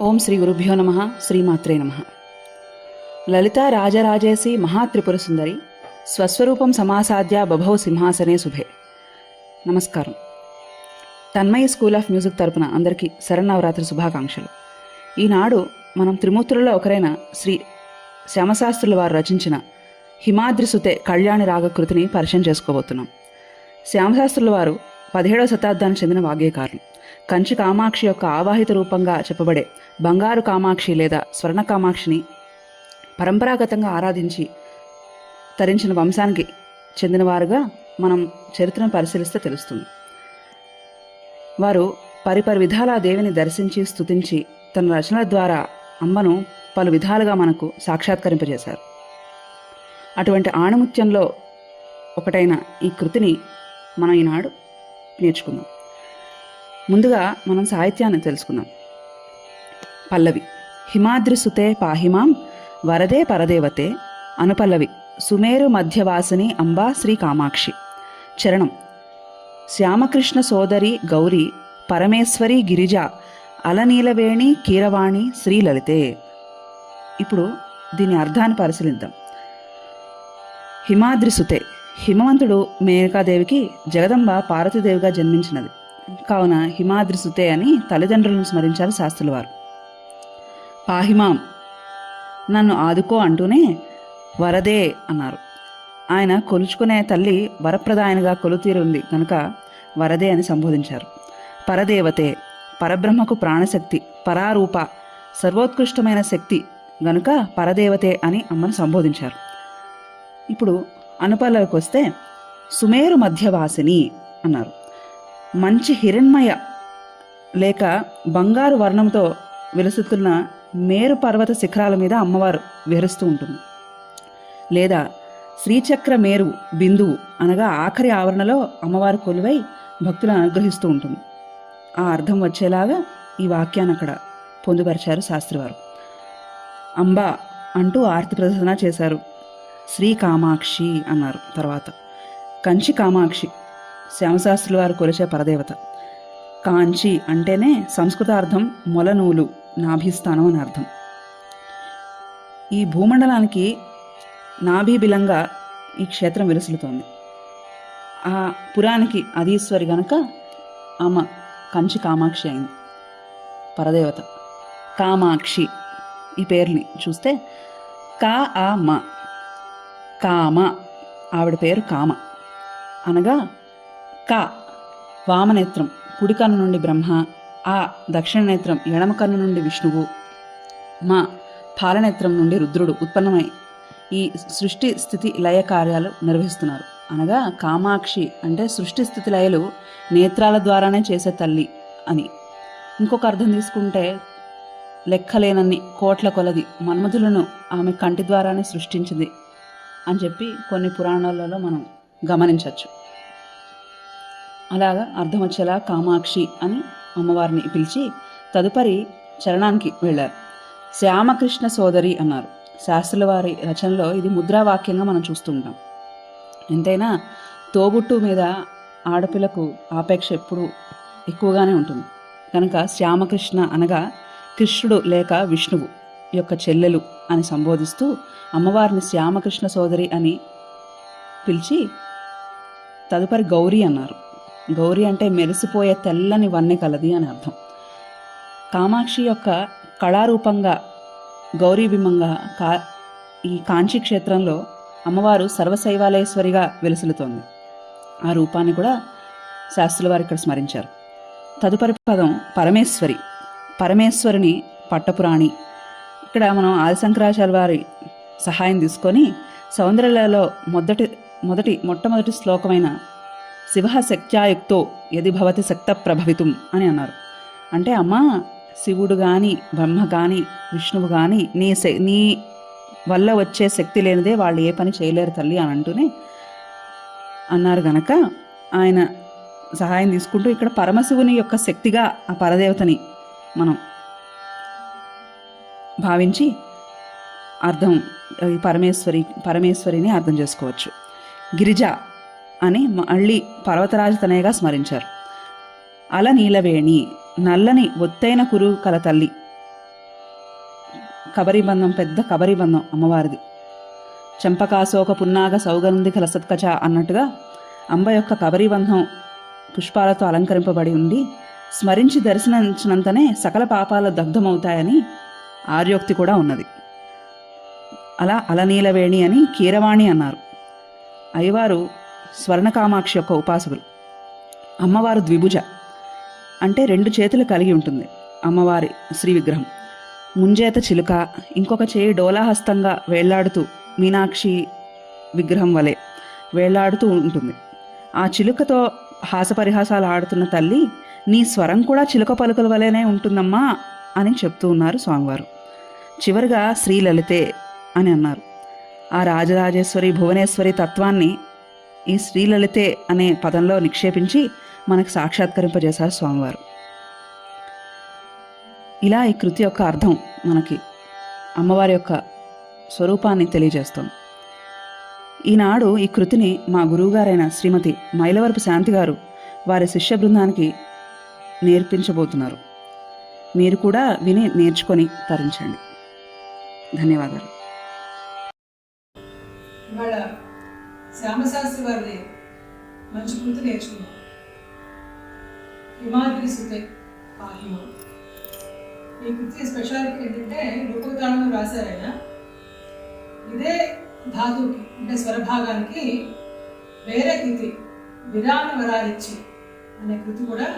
ఓం శ్రీ గురుభ్యో నమ. శ్రీమాత్రే నమ. లలితా రాజరాజేసి మహాత్రిపుర సుందరి స్వస్వరూపం సమాసాద్య బభౌ సింహాసనే శుభే. నమస్కారం. తన్మయి స్కూల్ ఆఫ్ మ్యూజిక్ తరపున అందరికీ శరన్నవరాత్రి శుభాకాంక్షలు. ఈనాడు మనం త్రిమూర్తులలో ఒకరైన శ్రీ శ్యామశాస్త్రుల వారు రచించిన హిమాద్రిసుతే కళ్యాణి రాగ కృతిని పరిచయం చేసుకోబోతున్నాం. శ్యామశాస్త్రుల వారు 17వ శతాబ్దానికి చెందిన వాగ్గేయకారులు. కంచి కామాక్షి యొక్క ఆవాహిత రూపంగా చెప్పబడే బంగారు కామాక్షి లేదా స్వర్ణ కామాక్షిని పరంపరాగతంగా ఆరాధించి తరించిన వంశానికి చెందినవారుగా మనం చరిత్రను పరిశీలిస్తే తెలుస్తుంది. వారు పరిపరి విధాల దేవిని దర్శించి స్తుతించి తన రచనల ద్వారా అమ్మను పలు విధాలుగా మనకు సాక్షాత్కరింపజేశారు. అటువంటి ఆణిముత్యంలో ఒకటైన ఈ కృతిని మనం ఈనాడు నేర్చుకుందాం. ముందుగా మనం సాహిత్యాన్ని తెలుసుకుందాం. పల్లవి: హిమాద్రిసుతే పాహిమాం వరదే పరదేవతే. అనుపల్లవి: సుమేరు మధ్యవాసిని అంబా శ్రీ కామాక్షి. చరణం: శ్యామకృష్ణ సోదరి గౌరీ పరమేశ్వరి గిరిజ అలనీలవేణి కీరవాణి శ్రీలలితే. ఇప్పుడు దీని అర్థాన్ని పరిశీలిద్దాం. హిమాద్రిసుతే: హిమవంతుడు మేనకాదేవికి జగదంబ పార్వతీదేవిగా జన్మించినది కావున హిమాద్రిసుతే అని తల్లిదండ్రులను స్మరించారు శాస్త్రుల వారు. పాహిమాం, నన్ను ఆదుకో అంటూనే వరదే అన్నారు. ఆయన కొలుచుకునే తల్లి వరప్రదాయనిగా కొలుతీరుంది కనుక వరదే అని సంబోధించారు. పరదేవతే, పరబ్రహ్మకు ప్రాణశక్తి, పరారూప, సర్వోత్కృష్టమైన శక్తి గనుక పరదేవతే అని అమ్మను సంబోధించారు. ఇప్పుడు అనుపల్లవికి వస్తే సుమేరు మధ్యవాసిని అన్నారు. మంచి హిరణ్మయ లేక బంగారు వర్ణంతో విలసిస్తున్న మేరు పర్వత శిఖరాల మీద అమ్మవారు విహరిస్తూ ఉంటుంది. లేదా శ్రీచక్ర మేరు బిందువు అనగా ఆఖరి ఆవరణలో అమ్మవారు కొలువై భక్తులను అనుగ్రహిస్తూ ఉంటుంది. ఆ అర్థం వచ్చేలాగా ఈ వాక్యాన్ని అక్కడ పొందుపరిచారు శాస్త్రివారు. అంబా అంటూ ఆర్తి ప్రదర్శన చేశారు. శ్రీ కామాక్షి అన్నారు. తర్వాత కంచి కామాక్షి, శ్యామశాస్త్రుల వారు కొలిచే పరదేవత. కాంచి అంటేనే సంస్కృతార్థం మొలనూలు, నాభిస్థానం అని అర్థం. ఈ భూమండలానికి నాభీబిలంగా ఈ క్షేత్రం విలసిల్లుతోంది. ఆ పురానికి అధీశ్వరి గనక ఆమె కంచి కామాక్షి అయింది, పరదేవత. కామాక్షి ఈ పేరుని చూస్తే కా ఆ మ, కామ, ఆవిడ పేరు కామ అనగా కా వామనేత్రం కుడి కన్ను నుండి బ్రహ్మ, ఆ దక్షిణ నేత్రం ఎడమ కన్ను నుండి విష్ణువు, మా పాలనేత్రం నుండి రుద్రుడు ఉత్పన్నమై ఈ సృష్టి స్థితి లయ కార్యాలు నిర్వహిస్తున్నారు. అనగా కామాక్షి అంటే సృష్టి స్థితి లయలు నేత్రాల ద్వారానే చేసే తల్లి అని. ఇంకొక అర్థం తీసుకుంటే లెక్కలేనన్ని కోట్ల కొలది మన్మధులను ఆమె కంటి ద్వారానే సృష్టించింది అని చెప్పి కొన్ని పురాణాలలో మనం గమనించవచ్చు. అలాగా అర్థం వచ్చేలా కామాక్షి అని అమ్మవారిని పిలిచి తదుపరి చరణానికి వెళ్ళారు. శ్యామకృష్ణ సోదరి అన్నారు. శాస్త్రుల వారి రచనలో ఇది ముద్రావాక్యంగా మనం చూస్తుంటాం. ఎంతైనా తోబుట్టు మీద ఆడపిల్లకు ఆపేక్ష ఎప్పుడు ఎక్కువగానే ఉంటుంది కనుక శ్యామకృష్ణ అనగా కృష్ణుడు లేక విష్ణువు యొక్క చెల్లెలు అని సంబోధిస్తూ అమ్మవారిని శ్యామకృష్ణ సోదరి అని పిలిచి తదుపరి గౌరీ అన్నారు. గౌరీ అంటే మెరిసిపోయే తెల్లని వన్నె కలది అని అర్థం. కామాక్షి యొక్క కళారూపంగా గౌరీబింబంగా ఈ కాంచీ క్షేత్రంలో అమ్మవారు సర్వశైవాలయేశ్వరిగా వెలుసులుతోంది. ఆ రూపాన్ని కూడా శాస్త్రుల వారు ఇక్కడ స్మరించారు. తదుపరి పదం పరమేశ్వరి. పరమేశ్వరిని పట్టపురాణి. ఇక్కడ మనం ఆదిశంకరాచార్య వారి సహాయం తీసుకొని సౌందర్యలలో మొట్టమొదటి శ్లోకమైన శివ శక్త్యాయుక్తో యది భవతి శక్త ప్రభవితుం అని అన్నారు. అంటే అమ్మ శివుడు కానీ బ్రహ్మ కానీ విష్ణువు కానీ నీ వల్ల వచ్చే శక్తి లేనిదే వాళ్ళు ఏ పని చేయలేరు తల్లి అని అంటూనే అన్నారు గనక ఆయన సహాయం తీసుకుంటూ ఇక్కడ పరమశివుని యొక్క శక్తిగా ఆ పరదేవతని మనం భావించి అర్థం పరమేశ్వరిని అర్థం చేసుకోవచ్చు. గిరిజ అని మళ్ళీ పర్వతరాజతనయగా స్మరించారు. అల నీలవేణి, నల్లని ఒత్తైన కురు కల తల్లి కబరీబంధం, పెద్ద కబరీబంధం అమ్మవారిది. చెంపకాశోక పున్నాగ సౌగంధి కలసత్కచ అన్నట్టుగా అంబ యొక్క కబరీబంధం పుష్పాలతో అలంకరింపబడి ఉండి స్మరించి దర్శనించినంతనే సకల పాపాలు దగ్ధమవుతాయని ఆర్యోక్తి కూడా ఉన్నది. అలా అలనీలవేణి అని కీరవాణి అన్నారు. అయ్యవారు స్వర్ణకామాక్షి యొక్క ఉపాసకులు. అమ్మవారు ద్విభుజ అంటే 2 చేతులు కలిగి ఉంటుంది. అమ్మవారి శ్రీ విగ్రహం ముంజేత చిలుక, ఇంకొక చేయి డోలాహస్తంగా వేళ్లాడుతూ మీనాక్షి విగ్రహం వలె వేళ్లాడుతూ ఉంటుంది. ఆ చిలుకతో హాసపరిహాసాలు ఆడుతున్న తల్లి, నీ స్వరం కూడా చిలుక పలుకుల వలెనే ఉంటుందమ్మా అని చెప్తూ ఉన్నారు స్వామివారు. చివరిగా శ్రీలలితే అని అన్నారు. ఆ రాజరాజేశ్వరి భువనేశ్వరి తత్వాన్ని ఈ శ్రీలలితే అనే పదంలో నిక్షేపించి మనకు సాక్షాత్కరింపజేశారు స్వామివారు. ఇలా ఈ కృతి యొక్క అర్థం మనకి అమ్మవారి యొక్క స్వరూపాన్ని తెలియజేస్తుంది. ఈనాడు ఈ కృతిని మా గురువుగారైన శ్రీమతి మైలవరపు శాంతి గారు వారి శిష్య బృందానికి నేర్పించబోతున్నారు. మీరు కూడా విని నేర్చుకొని తరించండి. ధన్యవాదాలు. ఇవాళ శ్యామశాస్త్రి వారిది మంచి కృతి నేర్చుకున్నాం. హిమాద్రి సుతే పాహిమ. ఈ కృతి స్పెషాలిటీ ఏంటంటే రూపోద్రాణం రాశారు ఆయన. ఇదే ధాతువుకి అంటే స్వరభాగానికి వేరే కృతి విరామ వరాలిచ్చి అనే కృతి కూడా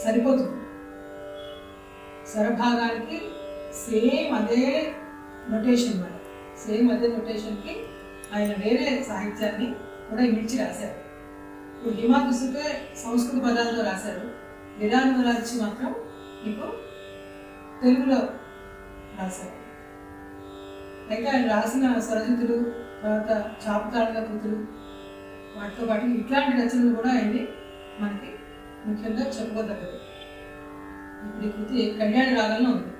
సరిపోతుంది. స్వరభాగానికి సేమ్ అదే నొటేషన్ మాట, సేమ్ అదే నొటేషన్కి ఆయన వేరే సాహిత్యాన్ని కూడా ఇమిడ్చి రాశారు. ఇప్పుడు హిమాద్రి సంస్కృత పదాలతో రాశారు. విరామ వరాలిచ్చి మాత్రం మీకు తెలుగులో రాశారు. అయితే ఆయన రాసిన స్వరజితులు, తర్వాత చాపతాళ కృతులు, వాటితో పాటు ఇట్లాంటి రచనలు కూడా ఆయన్ని మనకి ముఖ్యంగా చెప్పుకోదగ్గదు. ఇప్పుడు ఈ కృతి కళ్యాణి రాగంలో ఉంది.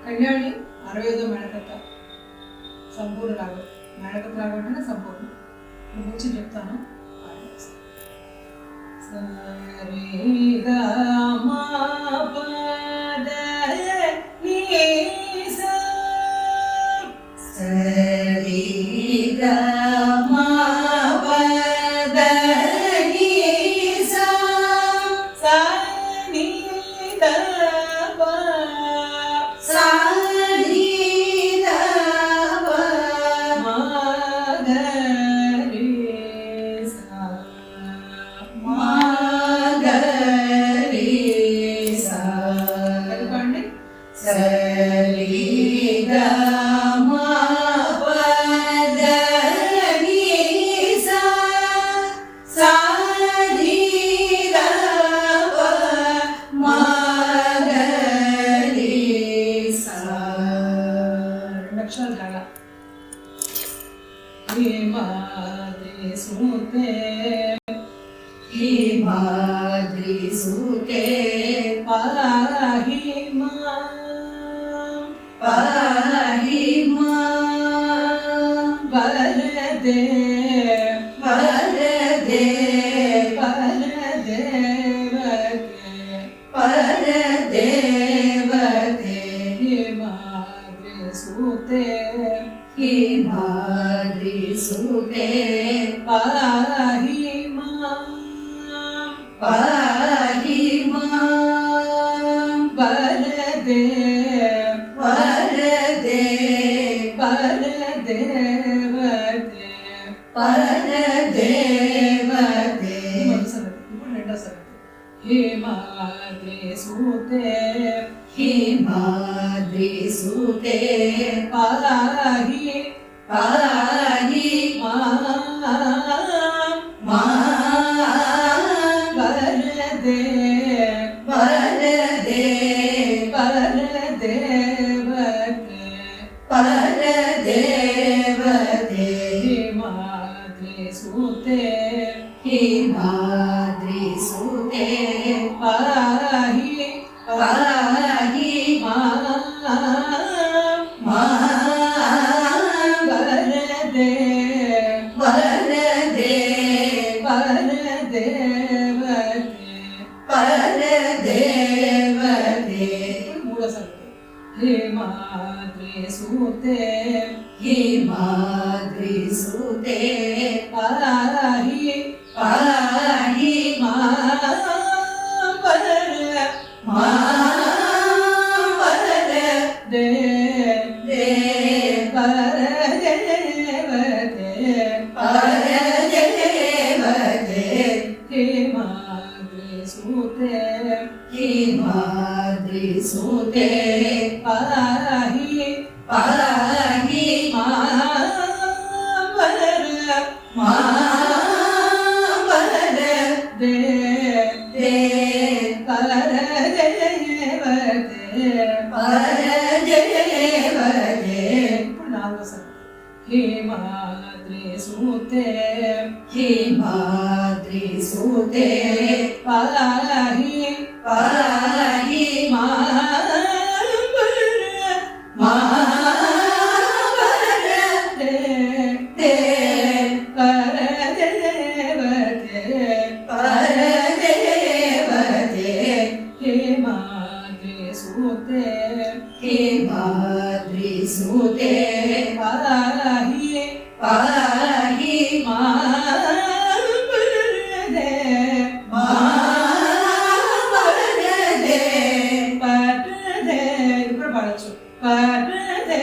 కళ్యాణి 65వ మేళకర్త, సంపూర్ణ రాగం. మేళకర్త రాగం అంటే సంపూర్ణ. ఇప్పుడు వచ్చి చెప్తాను. Vara हेमाद्रिसूते हेमाद्रिसूते पाहि पाहि मावर मावर देवते परदेवते हेमाद्रिसूते हेमाद्रिसूते पाहि पाहि मावर मावर देवते परदेवते ఇప్పుడు నాలుగో సంగతి हेमाद्रिसूते हेमाद्रिसूते पाहि पाहि मावर मावर देवते परदेवते हेमाद्रिसूते हेमाद्रिसूते पाहि पाहि मावर मावर ఇప్పుడు పాడచ్చు పరదేవతే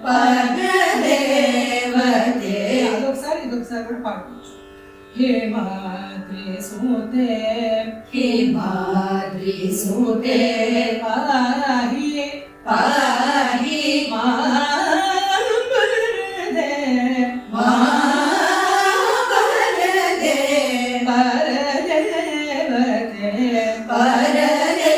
परदेवते అదొకసారి ఇదొకసారి కూడా పాడుకోవచ్చు हेमाद्रिसूते हेमाद्रिसूते पाहि पाहि मावर मावर परदेवते परदेवते परदेवते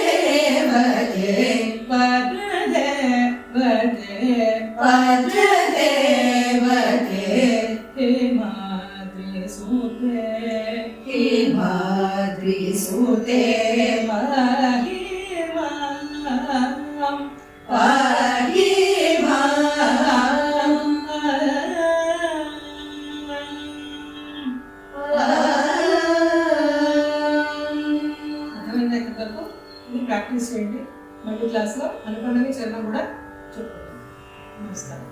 हेमाद्रिसूते हेमाद्रिसूते पाहि पाहि అర్థమైందా ఇక్కడ వరకు? ఇది ప్రాక్టీస్ చేయండి. మళ్ళీ క్లాస్లో అనుకున్నవి చరణం కూడా చెప్పుకుంటాం. నమస్కారం.